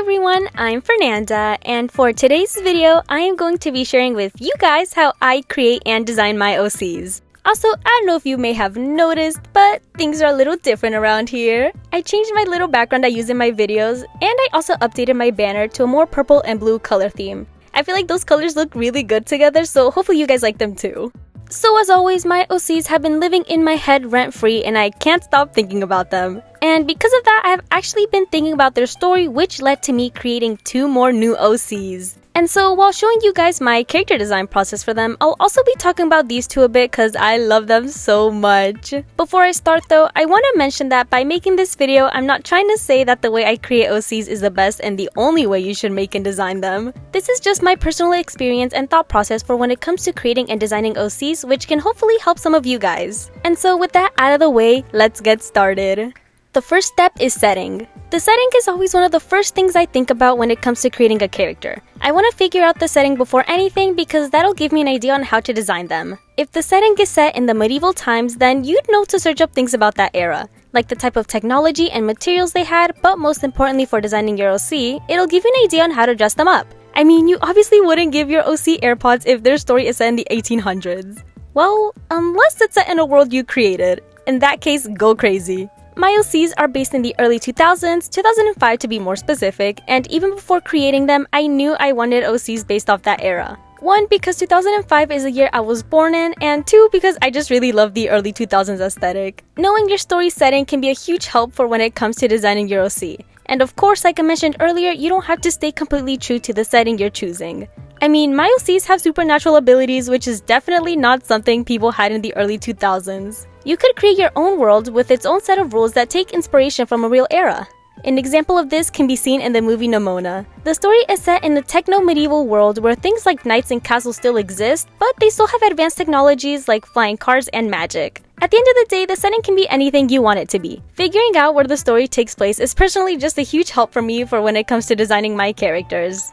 everyone, I'm Fernanda, and for today's video, I am going to be sharing with you guys how I create and design my OCs. Also, I don't know if you may have noticed, but things are a little different around here. I changed my little background I use in my videos, and I also updated my banner to a more purple and blue color theme. I feel like those colors look really good together, so hopefully you guys like them too. So as always, my OCs have been living in my head rent-free and I can't stop thinking about them. And because of that, I've actually been thinking about their story, which led to me creating 2 more new OCs. And so while showing you guys my character design process for them, I'll also be talking about these 2 a bit because I love them so much. Before I start though, I want to mention that by making this video, I'm not trying to say that the way I create OCs is the best and the only way you should make and design them. This is just my personal experience and thought process for when it comes to creating and designing OCs, which can hopefully help some of you guys. And so with that out of the way, let's get started. The first step is setting. The setting is always one of the first things I think about when it comes to creating a character. I want to figure out the setting before anything because that'll give me an idea on how to design them. If the setting is set in the medieval times, then you'd know to search up things about that era, like the type of technology and materials they had, but most importantly for designing your OC, it'll give you an idea on how to dress them up. I mean, you obviously wouldn't give your OC AirPods if their story is set in the 1800s. Well, unless it's set in a world you created. In that case, go crazy. My OCs are based in the early 2000s, 2005 to be more specific, and even before creating them, I knew I wanted OCs based off that era. 1, because 2005 is the year I was born in, and 2, because I just really love the early 2000s aesthetic. Knowing your story setting can be a huge help for when it comes to designing your OC. And of course, like I mentioned earlier, you don't have to stay completely true to the setting you're choosing. I mean, my OCs have supernatural abilities, which is definitely not something people had in the early 2000s. You could create your own world with its own set of rules that take inspiration from a real era. An example of this can be seen in the movie Nimona. The story is set in a techno-medieval world where things like knights and castles still exist, but they still have advanced technologies like flying cars and magic. At the end of the day, the setting can be anything you want it to be. Figuring out where the story takes place is personally just a huge help for me for when it comes to designing my characters.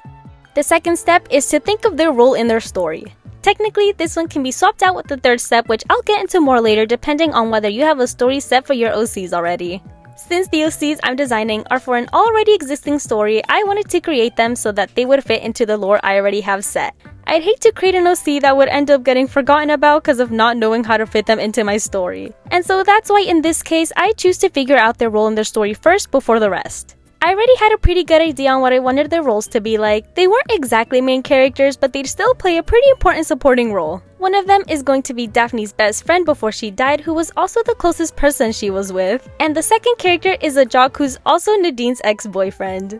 The second step is to think of their role in their story. Technically, this one can be swapped out with the third step, which I'll get into more later depending on whether you have a story set for your OCs already. Since the OCs I'm designing are for an already existing story, I wanted to create them so that they would fit into the lore I already have set. I'd hate to create an OC that would end up getting forgotten about because of not knowing how to fit them into my story. And so that's why in this case, I choose to figure out their role in their story first before the rest. I already had a pretty good idea on what I wanted their roles to be like. They weren't exactly main characters, but they'd still play a pretty important supporting role. One of them is going to be Daphne's best friend before she died, who was also the closest person she was with. And the second character is a jock who's also Nadine's ex-boyfriend.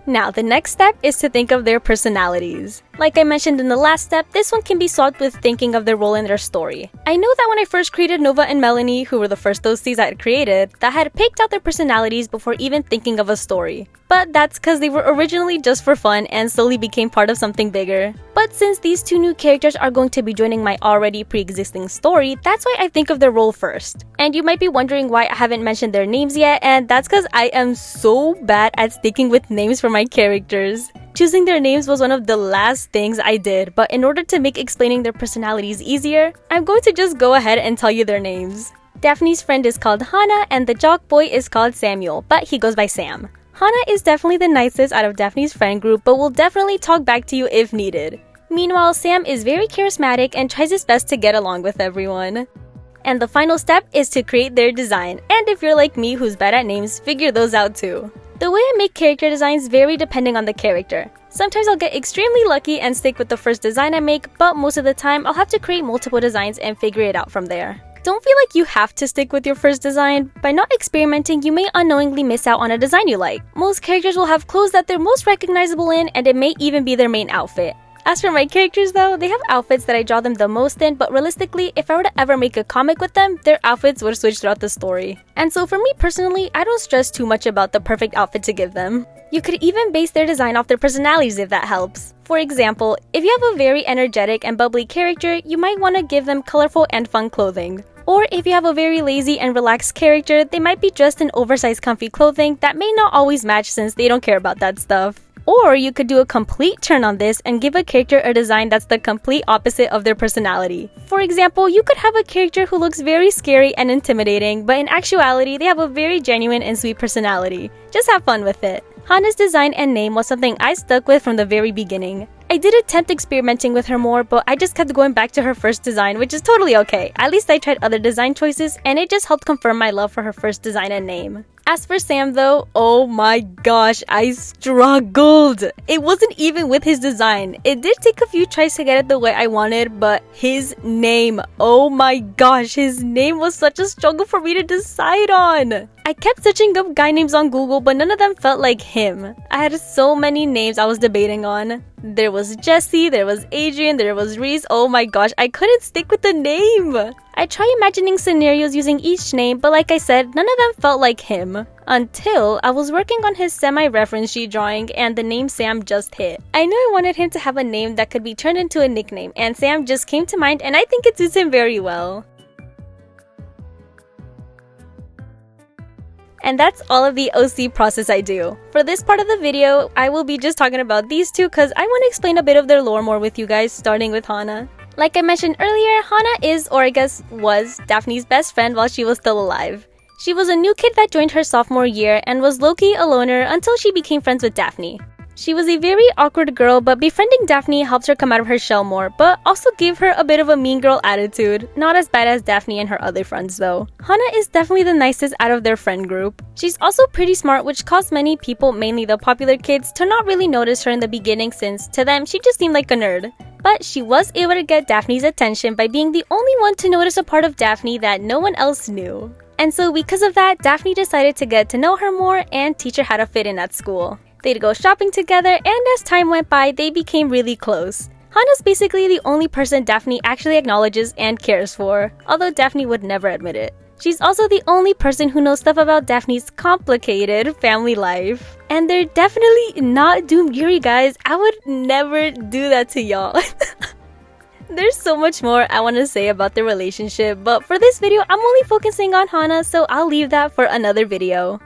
Now, the next step is to think of their personalities. Like I mentioned in the last step, this one can be solved with thinking of their role in their story. I know that when I first created Nova and Melanie, who were the first OCs I had created, that I had picked out their personalities before even thinking of a story. But that's because they were originally just for fun and slowly became part of something bigger. But since these 2 new characters are going to be joining my already pre-existing story, that's why I think of their role first. And you might be wondering why I haven't mentioned their names yet, and that's because I am so bad at sticking with names for my characters. Choosing their names was one of the last things I did, but in order to make explaining their personalities easier, I'm going to just go ahead and tell you their names. Daphne's friend is called Hana, and the jock boy is called Samuel, but he goes by Sam. Hana is definitely the nicest out of Daphne's friend group, but will definitely talk back to you if needed. Meanwhile, Sam is very charismatic and tries his best to get along with everyone. And the final step is to create their design, and if you're like me who's bad at names, figure those out too. The way I make character designs vary depending on the character. Sometimes I'll get extremely lucky and stick with the first design I make, but most of the time I'll have to create multiple designs and figure it out from there. Don't feel like you have to stick with your first design. By not experimenting, you may unknowingly miss out on a design you like. Most characters will have clothes that they're most recognizable in, and it may even be their main outfit. As for my characters though, they have outfits that I draw them the most in, but realistically, if I were to ever make a comic with them, their outfits would switch throughout the story. And so for me personally, I don't stress too much about the perfect outfit to give them. You could even base their design off their personalities if that helps. For example, if you have a very energetic and bubbly character, you might want to give them colorful and fun clothing. Or if you have a very lazy and relaxed character, they might be dressed in oversized comfy clothing that may not always match since they don't care about that stuff. Or you could do a complete turn on this and give a character a design that's the complete opposite of their personality. For example, you could have a character who looks very scary and intimidating, but in actuality, they have a very genuine and sweet personality. Just have fun with it. Hana's design and name was something I stuck with from the very beginning. I did attempt experimenting with her more, but I just kept going back to her first design, which is totally okay. At least I tried other design choices, and it just helped confirm my love for her first design and name. As for Sam though, oh my gosh, I struggled! It wasn't even with his design. It did take a few tries to get it the way I wanted, but his name, oh my gosh, his name was such a struggle for me to decide on! I kept searching up guy names on Google, but none of them felt like him. I had so many names I was debating on. There was Jesse, there was Adrian, there was Reese. Oh my gosh, I couldn't stick with the name! I tried imagining scenarios using each name, but like I said, none of them felt like him. Until I was working on his semi-reference sheet drawing and the name Sam just hit. I knew I wanted him to have a name that could be turned into a nickname, and Sam just came to mind, and I think it suits him very well. And that's all of the OC process I do. For this part of the video, I will be just talking about these two because I want to explain a bit of their lore more with you guys, starting with Hana. Like I mentioned earlier, Hana is, or I guess was, Daphne's best friend while she was still alive. She was a new kid that joined her sophomore year and was low-key a loner until she became friends with Daphne. She was a very awkward girl, but befriending Daphne helped her come out of her shell more, but also gave her a bit of a mean girl attitude. Not as bad as Daphne and her other friends though. Hana is definitely the nicest out of their friend group. She's also pretty smart, which caused many people, mainly the popular kids, to not really notice her in the beginning since, to them, she just seemed like a nerd. But she was able to get Daphne's attention by being the only one to notice a part of Daphne that no one else knew. And so because of that, Daphne decided to get to know her more and teach her how to fit in at school. They'd go shopping together, and as time went by, they became really close. Hana's basically the only person Daphne actually acknowledges and cares for, although Daphne would never admit it. She's also the only person who knows stuff about Daphne's complicated family life. And they're definitely not doomed, you guys. I would never do that to y'all. There's so much more I want to say about their relationship, but for this video, I'm only focusing on Hana, so I'll leave that for another video.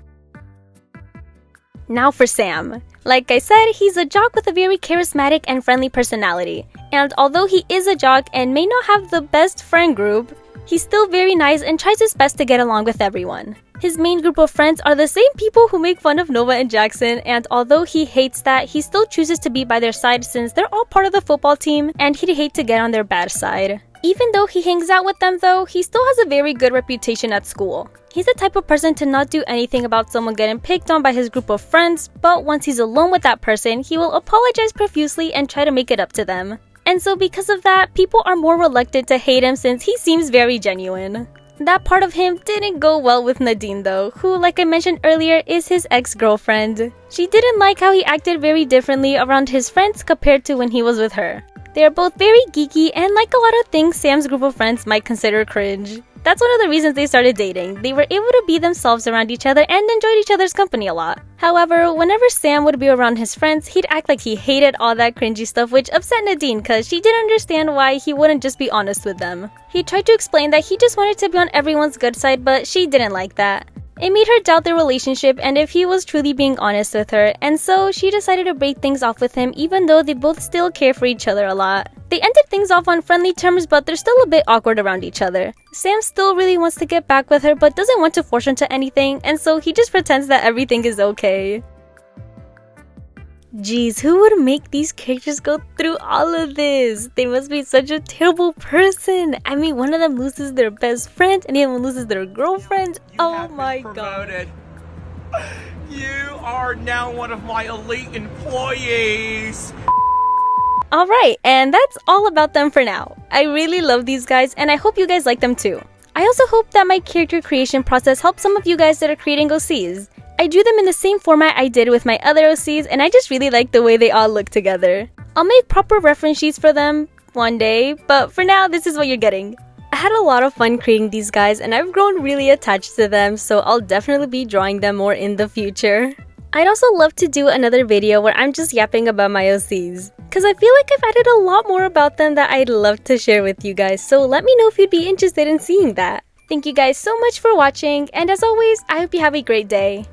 Now for Sam. Like I said, he's a jock with a very charismatic and friendly personality. And although he is a jock and may not have the best friend group, he's still very nice and tries his best to get along with everyone. His main group of friends are the same people who make fun of Nova and Jackson, and although he hates that, he still chooses to be by their side since they're all part of the football team and he'd hate to get on their bad side. Even though he hangs out with them though, he still has a very good reputation at school. He's the type of person to not do anything about someone getting picked on by his group of friends, but once he's alone with that person, he will apologize profusely and try to make it up to them. And so because of that, people are more reluctant to hate him since he seems very genuine. That part of him didn't go well with Nadine though, who, like I mentioned earlier, is his ex-girlfriend. She didn't like how he acted very differently around his friends compared to when he was with her. They are both very geeky and like a lot of things Sam's group of friends might consider cringe. That's one of the reasons they started dating. They were able to be themselves around each other and enjoyed each other's company a lot. However, whenever Sam would be around his friends, he'd act like he hated all that cringy stuff, which upset Nadine cause she didn't understand why he wouldn't just be honest with them. He tried to explain that he just wanted to be on everyone's good side, but she didn't like that. It made her doubt their relationship and if he was truly being honest with her, and so she decided to break things off with him even though they both still care for each other a lot. They ended things off on friendly terms, but they're still a bit awkward around each other. Sam still really wants to get back with her but doesn't want to force her into anything, and so he just pretends that everything is okay. Jeez, who would make these characters go through all of this? They must be such a terrible person. I mean, one of them loses their best friend and the other one loses their girlfriend. Oh my god. You are now one of my elite employees. Alright, and that's all about them for now. I really love these guys and I hope you guys like them too. I also hope that my character creation process helps some of you guys that are creating OCs. I drew them in the same format I did with my other OCs and I just really like the way they all look together. I'll make proper reference sheets for them one day, but for now this is what you're getting. I had a lot of fun creating these guys and I've grown really attached to them, so I'll definitely be drawing them more in the future. I'd also love to do another video where I'm just yapping about my OCs, because I feel like I've added a lot more about them that I'd love to share with you guys, so let me know if you'd be interested in seeing that. Thank you guys so much for watching, and as always, I hope you have a great day.